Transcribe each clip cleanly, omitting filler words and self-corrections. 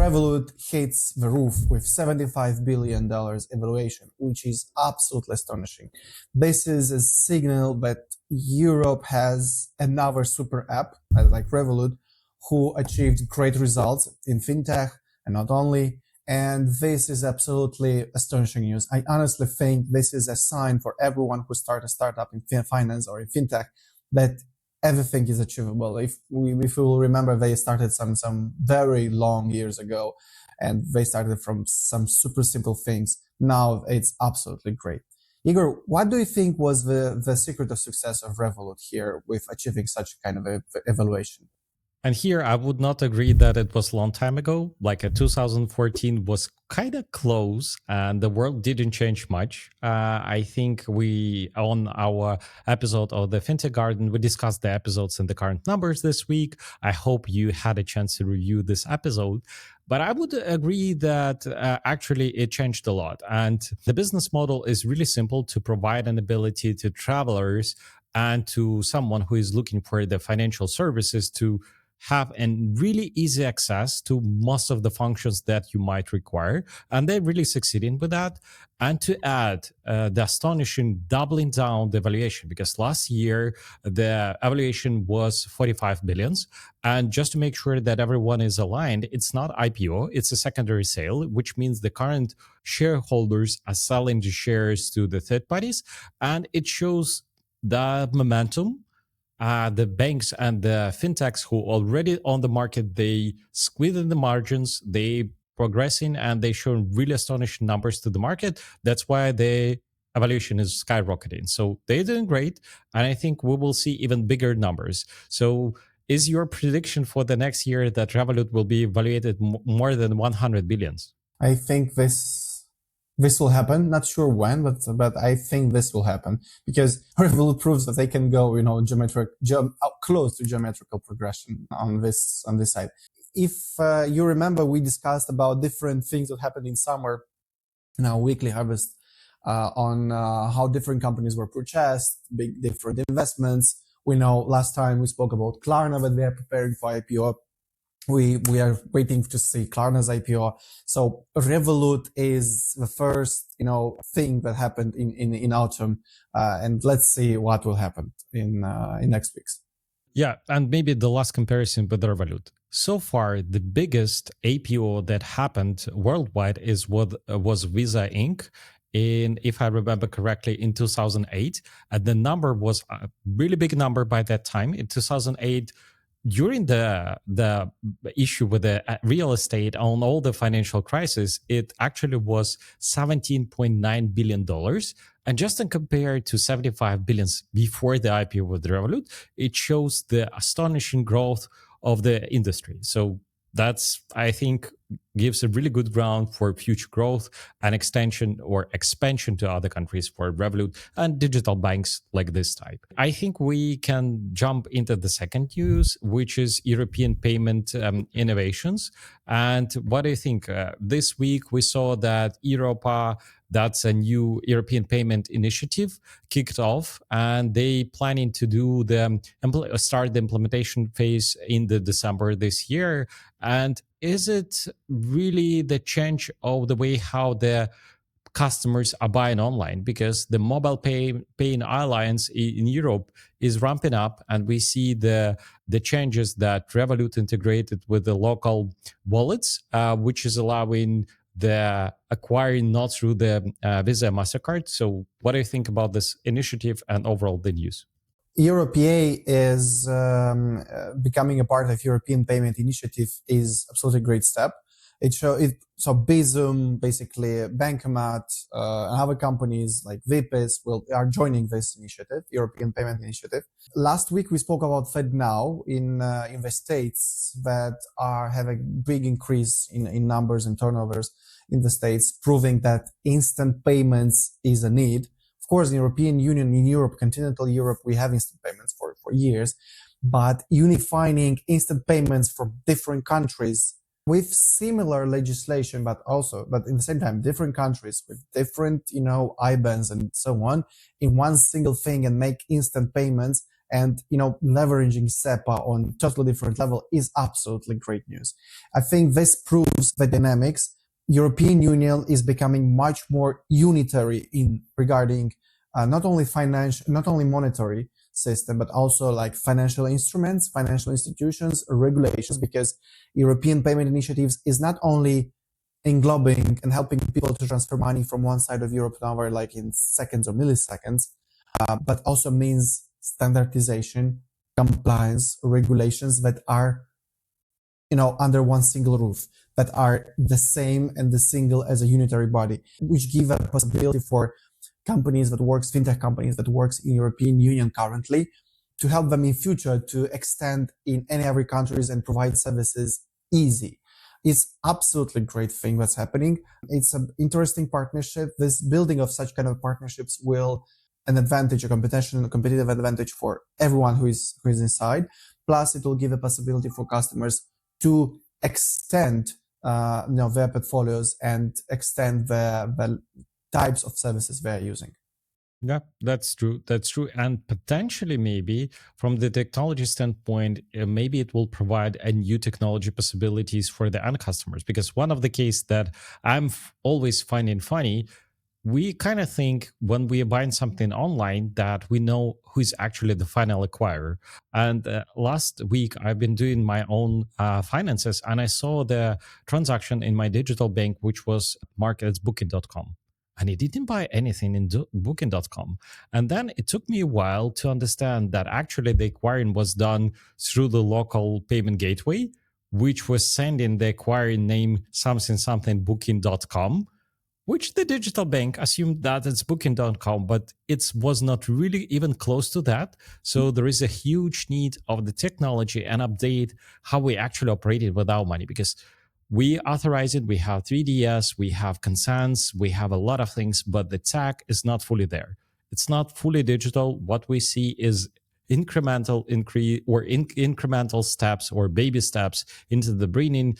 Revolut hits the roof with $75 billion evaluation, which is absolutely astonishing. This is a signal that Europe has another super app like Revolut who achieved great results in Fintech and not only. And this is absolutely astonishing news. I honestly think this is a sign for everyone who started a startup in finance or in Fintech that everything is achievable. If we will remember, they started some very long years ago, and they started from some super simple things. Now it's absolutely great. Igor, what do you think was the secret of success of Revolut here with achieving such kind of evaluation? And here, I would not agree that it was a long time ago. Like 2014 was kind of close and the world didn't change much. I think on our episode of the FinTech Garden, we discussed the episodes and the current numbers this week. I hope you had a chance to review this episode. But I would agree that actually it changed a lot. And the business model is really simple to provide an ability to travelers and to someone who is looking for the financial services to have a really easy access to most of the functions that you might require. And they're really succeeding with that. And to add the astonishing doubling down the valuation, because last year the evaluation was 45 billions. And just to make sure that everyone is aligned, it's not IPO, it's a secondary sale, which means the current shareholders are selling the shares to the third parties. And it shows the momentum. The banks and the fintechs who already on the market, they squeezing the margins, they progressing, and they show really astonishing numbers to the market. That's why the evaluation is skyrocketing. So they're doing great. And I think we will see even bigger numbers. So is your prediction for the next year that Revolut will be evaluated more than 100 billions? I think this will happen. Not sure when, but I think this will happen because Revolut proves that they can go, close to geometrical progression on this side. If you remember, we discussed about different things that happened in summer in our weekly harvest on how different companies were purchased, big different investments. We know last time we spoke about Klarna that they are preparing for IPO. We are waiting to see Klarna's IPO. So Revolut is the first, thing that happened in autumn. And let's see what will happen in next weeks. Yeah. And maybe the last comparison with Revolut. So far, the biggest IPO that happened worldwide was Visa Inc. If I remember correctly, in 2008. And the number was a really big number by that time. In 2008, during the issue with the real estate on all the financial crisis, it actually was $17.9 billion. And just in compared to 75 billion before the IPO with Revolut, it shows the astonishing growth of the industry. So that's, I think, gives a really good ground for future growth and extension or expansion to other countries for Revolut and digital banks like this type. I think we can jump into the second news, which is European payment innovations. And what do you think? This week we saw that Europa, that's a new European payment initiative, kicked off, and they planning to do start the implementation phase in the December this year. And is it really the change of the way how the customers are buying online? Because the mobile paying alliance in Europe is ramping up, and we see the changes that Revolut integrated with the local wallets, which is allowing the acquiring not through the Visa MasterCard. So what do you think about this initiative and overall the news? EuroPA is becoming a part of European Payment Initiative is absolutely a great step. So Bizum, basically Bankomat, and other companies like Vipis are joining this initiative, European Payment Initiative. Last week we spoke about FedNow in the States that are having big increase in numbers and turnovers in the States, proving that instant payments is a need. Of course, in the European Union, in Europe, continental Europe, we have instant payments for years, but unifying instant payments from different countries with similar legislation, but in the same time, different countries with different, IBANs and so on in one single thing and make instant payments and leveraging SEPA on totally different level is absolutely great news. I think this proves the dynamics. European Union is becoming much more unitary in regarding not only financial, not only monetary system, but also like financial instruments, financial institutions, regulations, because European payment initiatives is not only englobing and helping people to transfer money from one side of Europe to another, like in seconds or milliseconds, but also means standardization, compliance, regulations that are, under one single roof, that are the same and the single as a unitary body, which give a possibility for companies that works, fintech companies that works in European Union currently, to help them in future to extend in any other countries and provide services easy. It's absolutely great thing that's happening. It's an interesting partnership. This building of such kind of partnerships will an advantage, a competitive advantage for everyone who is inside. Plus, it will give a possibility for customers to extend their portfolios and extend the types of services they're using. Yeah, that's true. That's true. And potentially, maybe from the technology standpoint, maybe it will provide a new technology possibilities for the end customers. Because one of the case that I'm always finding funny, we kind of think when we are buying something online that we know who is actually the final acquirer. And last week, I've been doing my own finances, and I saw the transaction in my digital bank, which was marked as booking.com. And I didn't buy anything in booking.com. And then it took me a while to understand that actually the acquiring was done through the local payment gateway, which was sending the acquiring name something booking.com, which the digital bank assumed that it's booking.com, but it was not really even close to that. So there is a huge need of the technology and update how we actually operated with our money, because we authorize it, we have 3DS, we have consents, we have a lot of things, but the tech is not fully there. It's not fully digital. What we see is incremental increase or incremental steps or baby steps into the bringing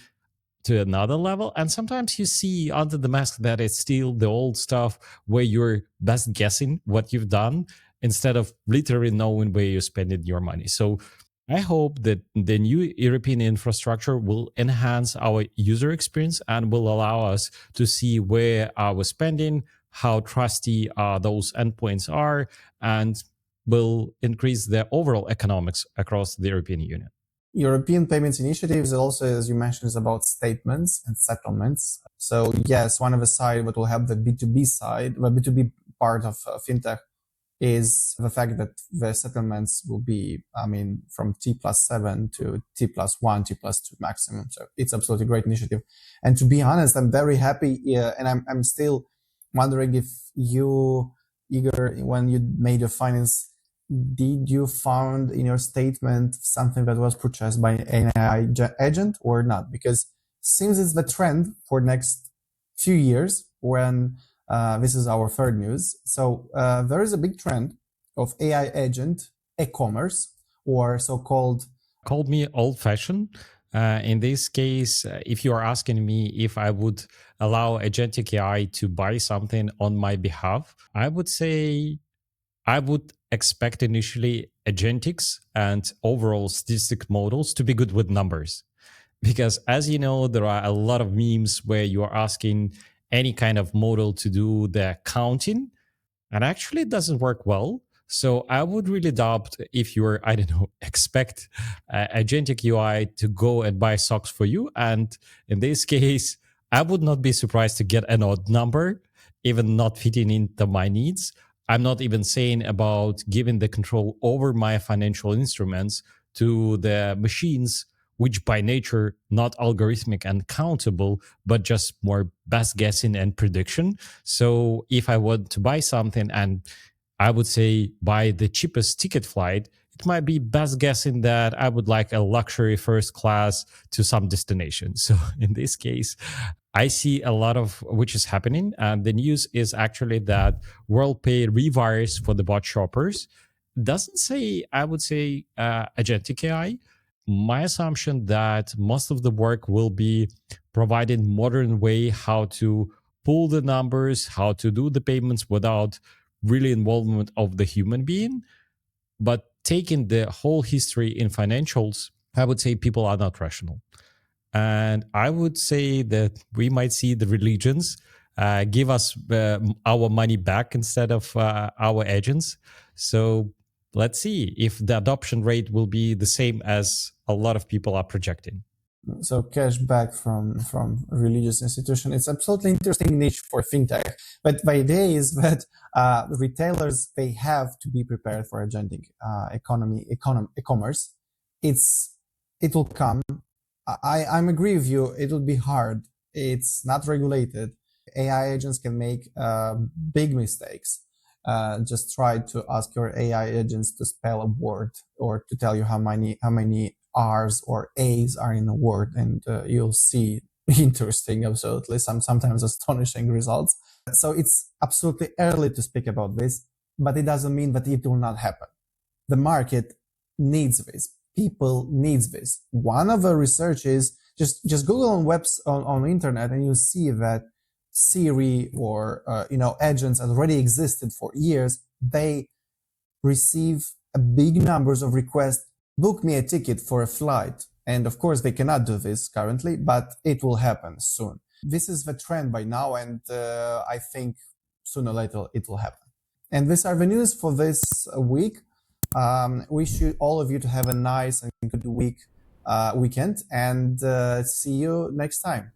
to another level. And sometimes you see under the mask that it's still the old stuff where you're best guessing what you've done instead of literally knowing where you're spending your money. So I hope that the new European infrastructure will enhance our user experience and will allow us to see where we're spending, how trusty those endpoints are, and will increase the overall economics across the European Union. European Payments Initiative is also, as you mentioned, is about statements and settlements. So yes, one of the side what will help the B2B side, the B2B part of fintech, is the fact that the settlements will be, from T+7 to T+1, T+2 maximum. So it's absolutely a great initiative. And to be honest, I'm very happy, and I'm still wondering if you, Igor, when you made your finance, did you found in your statement something that was purchased by an AI agent or not? Because seems it's the trend for next few years when this is our third news. So there is a big trend of AI agent e-commerce, or so-called. Called me old-fashioned. In this case, if you are asking me if I would allow Agentic AI to buy something on my behalf, I would say I would expect initially agentics and overall statistic models to be good with numbers. Because as you know, there are a lot of memes where you are asking any kind of model to do the counting, and actually it doesn't work well. So I would really adopt, if you're, I don't know, expect Agentic UI to go and buy socks for you. And in this case, I would not be surprised to get an odd number, even not fitting into my needs. I'm not even saying about giving the control over my financial instruments to the machines, which by nature not algorithmic and countable, but just more best guessing and prediction. So if I want to buy something and I would say buy the cheapest ticket flight, it might be best guessing that I would like a luxury first class to some destination. So in this case, I see a lot of which is happening. And the news is actually that WorldPay rewires for the bot shoppers. Doesn't say, I would say, Agentic AI. My assumption that most of the work will be providing modern way how to pull the numbers, how to do the payments without really involvement of the human being. But taking the whole history in financials, I would say people are not rational. And I would say that we might see the religions give us our money back instead of our agents. So let's see if the adoption rate will be the same as a lot of people are projecting. So cash back from religious institution. It's absolutely interesting niche for fintech. But the idea is that retailers, they have to be prepared for agentic e-commerce. It will come. I'm agree with you. It will be hard. It's not regulated. AI agents can make big mistakes. Just try to ask your AI agents to spell a word or to tell you how many R's or A's are in a word, and you'll see interesting, absolutely, sometimes astonishing results. So it's absolutely early to speak about this, but it doesn't mean that it will not happen. The market needs this. People needs this. One of the research is just Google on internet, and you'll see that Siri or agents already existed for years. They receive a big numbers of requests. Book me a ticket for a flight. And of course, they cannot do this currently, but it will happen soon. This is the trend by now, and I think sooner or later it will happen. And these are the news for this week. Wish you all of you to have a nice and good weekend, and see you next time.